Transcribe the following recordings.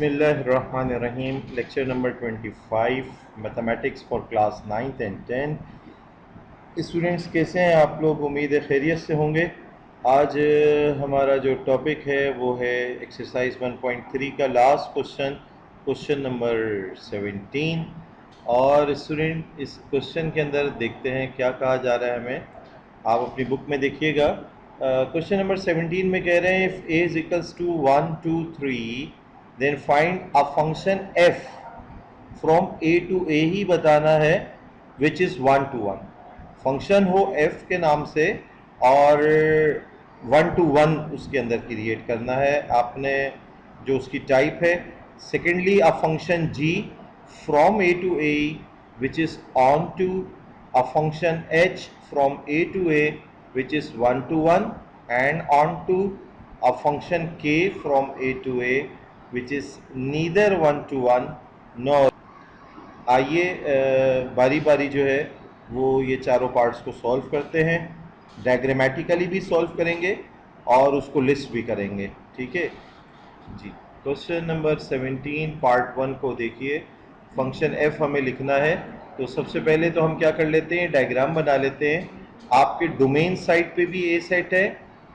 बिस्मिल्लाहिर्रहमानिर्रहीम। Lecture number 25, mathematics for class 9th and 10th। Students कैसे हैं आप लोग? उम्मीद है खैरियत से होंगे। आज हमारा जो टॉपिक है वो है एक्सरसाइज 1.3 का लास्ट क्वेश्चन, क्वेश्चन नंबर 17। और स्टूडेंट इस क्वेश्चन के अंदर देखते हैं क्या कहा जा रहा है हमें। आप अपनी बुक में देखिएगा। क्वेश्चन नंबर 17 में कह रहे हैं if a is equals to 1 2 3 then find a function f from a to a ही बताना है विच इज़ 1 to 1। फंक्शन हो f के नाम से और 1 to 1 उसके अंदर क्रिएट करना है आपने, जो उसकी टाइप है। Secondly a function g from a to a which is onto a function h from a to a which is 1 to 1 and on to a function k from a to a which is neither 1 to 1 nor। आइए बारी बारी जो है वो ये चारों parts को solve करते हैं। डायग्रामेटिकली भी सॉल्व करेंगे और उसको लिस्ट भी करेंगे, ठीक है जी। क्वेश्चन नंबर 17 पार्ट 1 को देखिए। फंक्शन f हमें लिखना है, तो सबसे पहले तो हम क्या कर लेते हैं, डायग्राम बना लेते हैं। आपके डोमेन साइड पे भी ए सेट है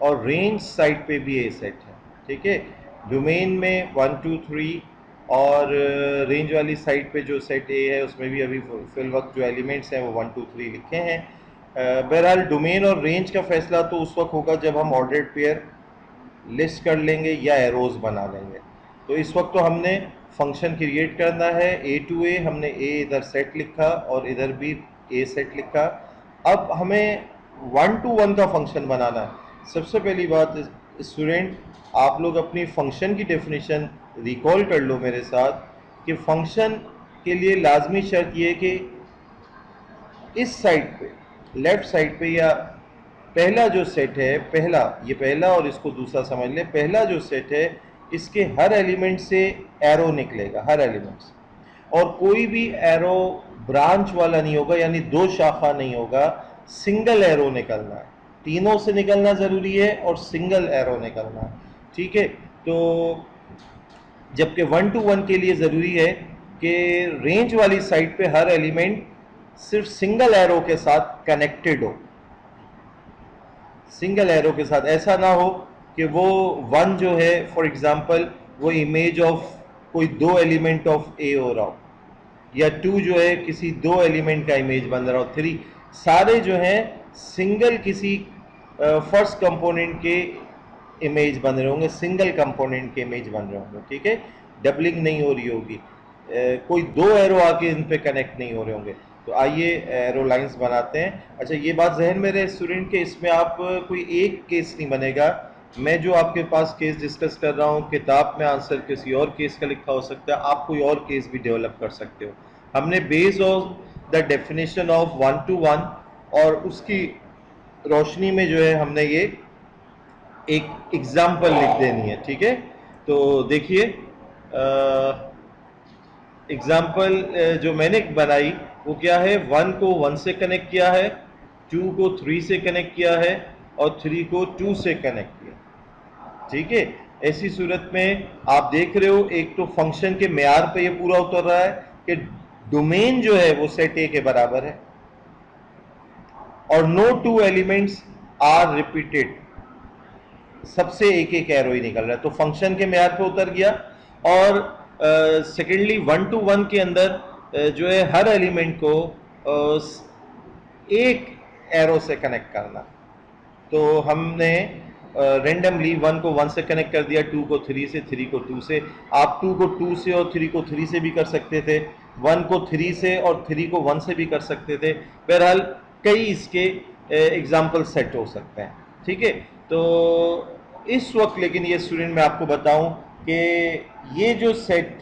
और रेंज साइड पे भी ए सेट है, ठीक है। डोमेन में 1 2 3 और रेंज वाली साइड पे जो सेट ए है उसमें भी अभी फिल वक्त जो एलिमेंट्स हैं वो 1 2 3 लिखे हैं। बहरहाल डोमेन और रेंज का फैसला तो उस वक्त होगा जब हम ऑर्डर्ड पेयर लिस्ट कर लेंगे या एरोज बना लेंगे। तो इस वक्त तो हमने फंक्शन क्रिएट करना है ए टू ए, हमने ए इधर सेट लिखा और इधर भी ए सेट लिखा। अब हमें 1 to 1 का फंक्शन बनाना है। सबसे पहली बात स्टूडेंट, आप लोग अपनी फंक्शन की डेफिनेशन रिकॉल कर लो मेरे साथ कि फंक्शन के लिए लाजमी शर्त ये कि इस साइड पे, लेफ्ट साइड पे, या पहला जो सेट है, पहला, ये पहला और इसको दूसरा समझ लें, पहला जो सेट है इसके हर एलिमेंट से एरो निकलेगा, हर एलिमेंट से। और कोई भी एरो ब्रांच वाला नहीं होगा, यानी दो शाखा नहीं होगा, सिंगल एरो निकलना है। तीनों से निकलना ज़रूरी है और सिंगल एरो निकलना है, ठीक है। तो जबकि 1 to 1 के लिए ज़रूरी है कि रेंज वाली साइड पे हर एलिमेंट सिर्फ सिंगल एरो के साथ कनेक्टेड हो, सिंगल एरो के साथ। ऐसा ना हो कि वो 1 जो है फॉर एग्जांपल वो इमेज ऑफ कोई दो एलिमेंट ऑफ ए हो रहा हो, या 2 जो है किसी दो एलिमेंट का इमेज बन रहा हो, 3 सारे जो हैं सिंगल किसी फर्स्ट कंपोनेंट के इमेज बन रहे होंगे, सिंगल कंपोनेंट के इमेज बन रहे होंगे, ठीक है। डबलिंग नहीं हो रही होगी, कोई दो एरो आके इन पे कनेक्ट नहीं हो रहे होंगे। तो आइए एरो लाइंस बनाते हैं। अच्छा, ये बात जहन में रहे स्टूडेंट के, इसमें आप कोई एक केस नहीं बनेगा। मैं जो आपके पास केस डिस्कस कर रहा हूँ, किताब में आंसर किसी और केस का लिखा हो सकता है, आप कोई और केस भी डेवलप कर सकते हो। हमने based on the definition of 1 to 1 और उसकी रोशनी में जो है हमने ये एक एग्जाम्पल लिख देनी है, ठीक है। तो देखिए एग्जाम्पल जो मैंने बनाई वो क्या है, 1 को 1 से कनेक्ट किया है, 2 को 3 से कनेक्ट किया है और 3 को 2 से कनेक्ट किया, ठीक है। ऐसी सूरत में आप देख रहे हो एक तो फंक्शन के मेयार पे ये पूरा उतर रहा है कि डोमेन जो है वो सेट ए के बराबर है और no two elements are repeated, सबसे एक एक एरो ही निकल रहा है, तो फंक्शन के मेयार पे उतर गया। और सेकेंडली 1 to 1 के अंदर जो है हर एलिमेंट को एक एरो से कनेक्ट करना। तो हमने रेंडमली 1 को 1 से कनेक्ट कर दिया, 2 को 3 से, 3 को 2 से। आप 2 को 2 से और 3 को 3 से भी कर सकते थे, 1 को 3 से और 3 को 1 से भी कर सकते थे। बहरहाल कई इसके एग्जाम्पल सेट हो सकते हैं, ठीक है। तो इस वक्त लेकिन ये स्टूडेंट मैं आपको बताऊं कि ये जो सेट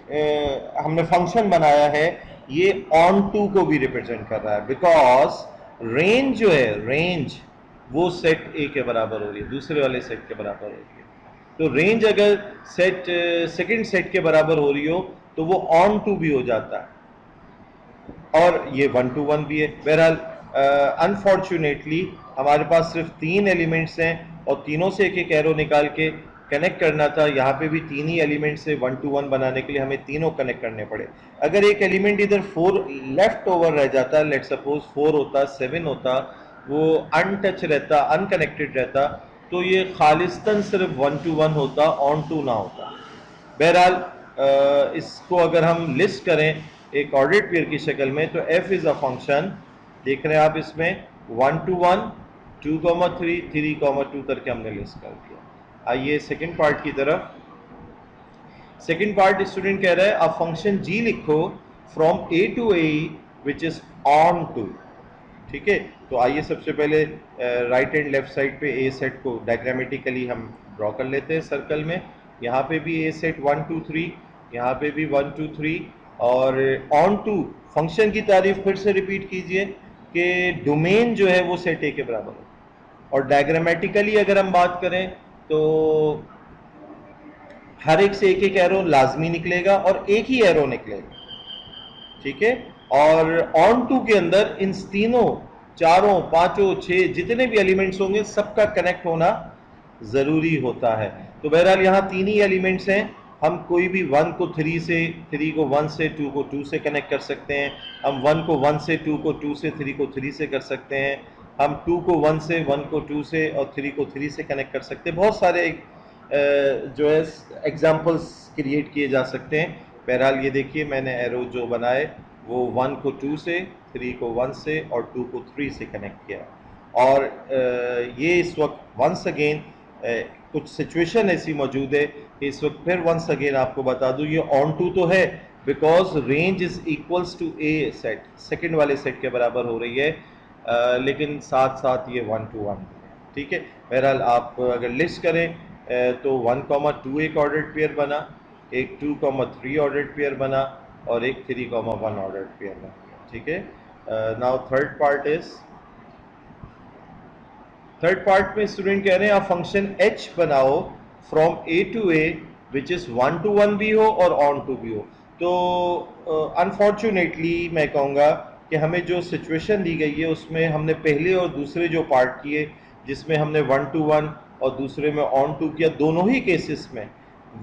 हमने फंक्शन बनाया है ये ऑन टू को भी रिप्रेजेंट कर रहा है, बिकॉज रेंज जो है, रेंज वो सेट ए के बराबर हो रही है, दूसरे वाले सेट के बराबर हो रही है। तो रेंज अगर सेट सेकंड सेट के बराबर हो रही हो तो वो ऑन टू भी हो जाता है और ये 1 to 1 भी है। बहरहाल अनफॉर्चुनेटली हमारे पास सिर्फ 3 एलिमेंट्स हैं और तीनों से एक एक एरो निकाल के कनेक्ट करना था, यहाँ पे भी तीन ही एलिमेंट से 1 to 1 बनाने के लिए हमें तीनों कनेक्ट करने पड़े। अगर एक एलिमेंट इधर 4 लेफ्ट ओवर रह जाता, लेट सपोज 4 होता, 7 होता, वो अनटच रहता, अनकनेक्टेड रहता, तो ये खालिस्तन सिर्फ 1 to 1 होता, ऑन टू ना होता। बहरहाल इसको अगर हम लिस्ट करें एक ऑर्डर्ड पेयर की शक्ल में, तो f इज़ अ फंक्शन, देख रहे हैं आप इसमें 1 to 1, 2,3, 3,2 करके हमने लिस्ट कर दिया। आइए सेकंड पार्ट की तरफ। सेकंड पार्ट स्टूडेंट कह रहा है अब फंक्शन g लिखो from a to a which is onto. ठीक है, तो आइए सबसे पहले राइट एंड लेफ्ट साइड पे ए सेट को डायग्रामेटिकली हम ड्रॉ कर लेते हैं सर्कल में। यहाँ पे भी ए सेट 1 2 3, यहाँ पे भी 1 2 3, और ऑन टू फंक्शन की तारीफ फिर से रिपीट कीजिए कि डोमेन जो है वो सेट ए के बराबर है। और डायग्रामेटिकली अगर हम बात करें तो हर एक से एक एरो लाजमी निकलेगा और एक ही एरो निकलेगा। ठीक है, और ऑन टू के अंदर इन तीनों, चारों, पांचों, छह जितने भी एलिमेंट्स होंगे सबका कनेक्ट होना जरूरी होता है। तो बहरहाल यहाँ तीन ही एलिमेंट्स हैं, हम कोई भी 1 को 3 से, 3 को 1 से, 2 को 2 से कनेक्ट कर सकते हैं, हम 1 को 1 से, 2 को 2 से, 3 को 3 से कर सकते हैं, हम 2 को 1 से, 1 को 2 से और 3 को 3 से कनेक्ट कर सकते हैं। बहुत सारे जो है एग्जाम्पल्स क्रिएट किए जा सकते हैं। बहरहाल ये देखिए मैंने एरो जो बनाए वो 1 को 2 से, 3 को 1 से और 2 को 3 से कनेक्ट किया। और ये इस वक्त वंस अगेन कुछ सिचुएशन ऐसी मौजूद है कि इस वक्त फिर वंस अगेन आपको बता दूं ये ऑन टू तो है because range is equals to A set, second वाले सेट के बराबर हो रही है, लेकिन साथ साथ ये 1 to 1। ठीक है, बहरहाल आप अगर लिस्ट करें तो 1,2 एक ऑर्डर्ड पेयर बना, एक 2,3 ऑर्डर्ड पेयर बना और एक 3,1 ऑर्डर्ड पेयर बना। ठीक है, नाउ थर्ड पार्ट में स्टूडेंट कह रहे हैं आप फंक्शन h बनाओ from a to a which is 1 to 1 भी हो और ऑन टू भी हो। तो अनफॉर्चुनेटली मैं कहूँगा कि हमें जो सिचुएशन दी गई है उसमें हमने पहले और दूसरे जो पार्ट किए जिसमें हमने 1 to 1 और दूसरे में ऑन टू किया, दोनों ही केसेस में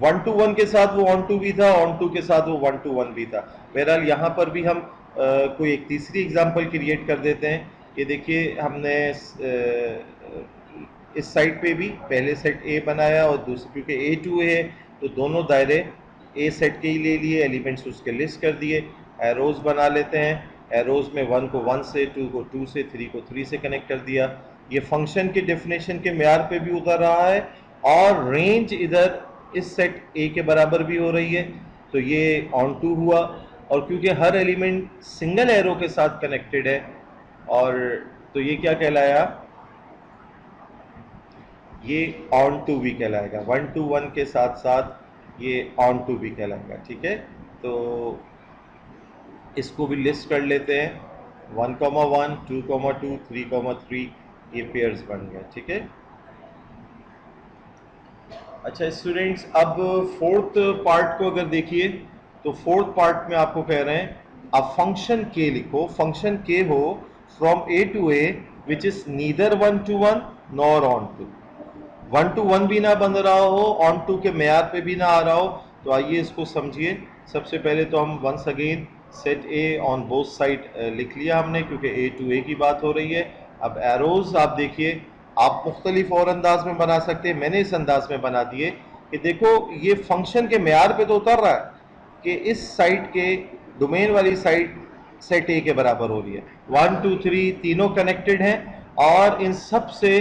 1 to 1 के साथ वो ऑन टू भी था, ऑन टू के साथ वो 1 to 1 भी था। बहरहाल यहाँ पर भी हम कोई एक तीसरी एग्जांपल क्रिएट कर देते हैं। ये देखिए हमने इस साइड पे भी पहले सेट ए बनाया और दूसरे, क्योंकि ए टू ए है तो दोनों दायरे ए सेट के ही ले लिए, एलिमेंट्स उसके लिस्ट कर दिए, एरोज बना लेते हैं। एरोज में 1 को 1 से, 2 को 2 से, 3 को 3 से कनेक्ट कर दिया। ये फंक्शन के डेफिनेशन के म्यार पे भी उतर रहा है और रेंज इधर इस सेट ए के बराबर भी हो रही है, तो ये ऑन टू हुआ। और क्योंकि हर एलिमेंट सिंगल एरो के साथ कनेक्टेड है और तो ये क्या कहलाया, ये ऑन टू भी कहलाएगा, 1 to 1 के साथ साथ ये ऑन टू भी कहलाएगा। ठीक है, तो इसको भी लिस्ट कर लेते हैं, 1,1, 2,2, 3,3 ये पेयर्स बन गए। ठीक है, अच्छा स्टूडेंट्स अब फोर्थ पार्ट को अगर देखिए तो फोर्थ पार्ट में आपको कह रहे हैं अब फंक्शन के लिखो, फंक्शन के हो from A to A which is neither 1 to 1 nor on to, 1 to 1 भी ना बन रहा हो, ऑन टू के म्यार पे भी ना आ रहा हो। तो आइए इसको समझिए। सबसे पहले तो हम once again set A on both side लिख लिया हमने क्योंकि ए टू ए की बात हो रही है। अब एरोज आप देखिए, आप मुख्तलिफ और अंदाज में बना सकते हैं, मैंने इस अंदाज में बना दिए कि देखो ये फंक्शन के म्यार पे तो उतर रहा है कि इस साइड के डोमेन वाली साइड सेट ए के बराबर हो रही है, 1 2 3 तीनों कनेक्टेड हैं और इन सब से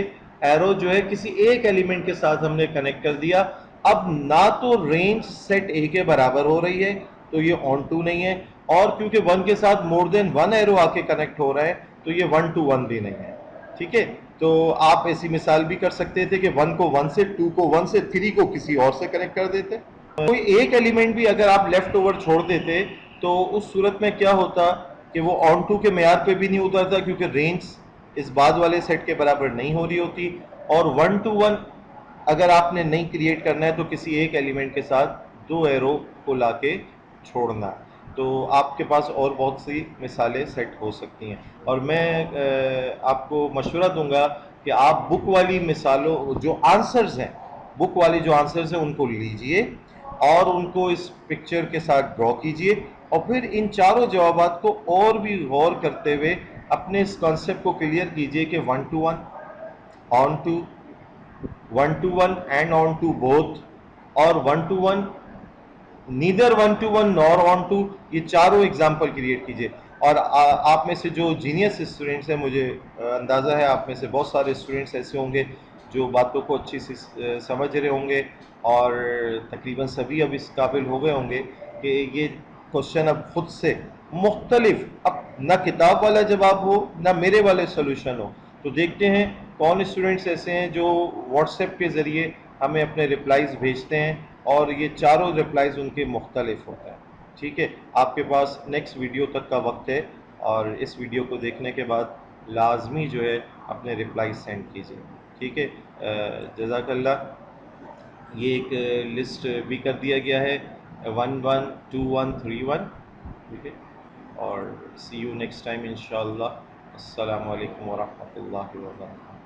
एरो जो है किसी एक एलिमेंट के साथ हमने कनेक्ट कर दिया। अब ना तो रेंज सेट ए के बराबर हो रही है तो ये ऑन टू नहीं है, और क्योंकि 1 के साथ मोर देन 1 एरो आके कनेक्ट हो रहे हैं तो ये 1 to 1 भी नहीं है। ठीक है, तो आप ऐसी मिसाल भी कर सकते थे कि 1 को 1 से, 2 को 1 से, 3 को किसी और से कनेक्ट कर देते। कोई एक एलिमेंट भी अगर आप लेफ्ट ओवर छोड़ देते तो उस सूरत में क्या होता कि वो ऑन टू के म्यार पे भी नहीं उतरता क्योंकि रेंज इस बाद वाले सेट के बराबर नहीं हो रही होती। और 1 to 1 अगर आपने नहीं क्रिएट करना है तो किसी एक एलिमेंट के साथ दो एरो को लाके छोड़ना, तो आपके पास और बहुत सी मिसालें सेट हो सकती हैं। और मैं आपको मशवरा दूंगा कि आप बुक वाली मिसालों जो आंसर्स हैं बुक वाले जो आंसर्स हैं उनको लीजिए और उनको इस पिक्चर के साथ ड्रॉ कीजिए और फिर इन चारों जवाबात को और भी गौर करते हुए अपने इस कॉन्सेप्ट को क्लियर कीजिए कि one two one, on two, one two one and on two both, और one two one, neither one two one nor on two, ये चारों एग्जाम्पल क्रिएट कीजिए। और आप में से जो जीनियस स्टूडेंट्स हैं, मुझे अंदाज़ा है आप में से बहुत सारे स्टूडेंट्स ऐसे होंगे जो बातों को अच्छी से समझ रहे होंगे और तकरीबन सभी अब इस काबिल हो गए होंगे कि ये क्वेश्चन अब खुद से मुख्तलिफ, अब ना किताब वाला जवाब हो ना मेरे वाले सोल्यूशन हो। तो देखते हैं कौन स्टूडेंट्स ऐसे हैं जो व्हाट्सएप के ज़रिए हमें अपने रिप्लाइज़ भेजते हैं और ये चारों रिप्लाइज़ उनके मुख्तलिफ होते हैं। ठीक है, आपके पास नेक्स्ट वीडियो तक का वक्त है और इस वीडियो को देखने के बाद लाजमी जो है अपने रिप्लाई सेंड कीजिए। ठीक है, जज़ाकल्लाह। ये एक लिस्ट भी कर दिया गया है, 112131। ठीक है, और सी यू नेक्स्ट टाइम इंशाअल्लाह। अस्सलामु अलैकुम वरहमतुल्लाहि वबरकातुहू।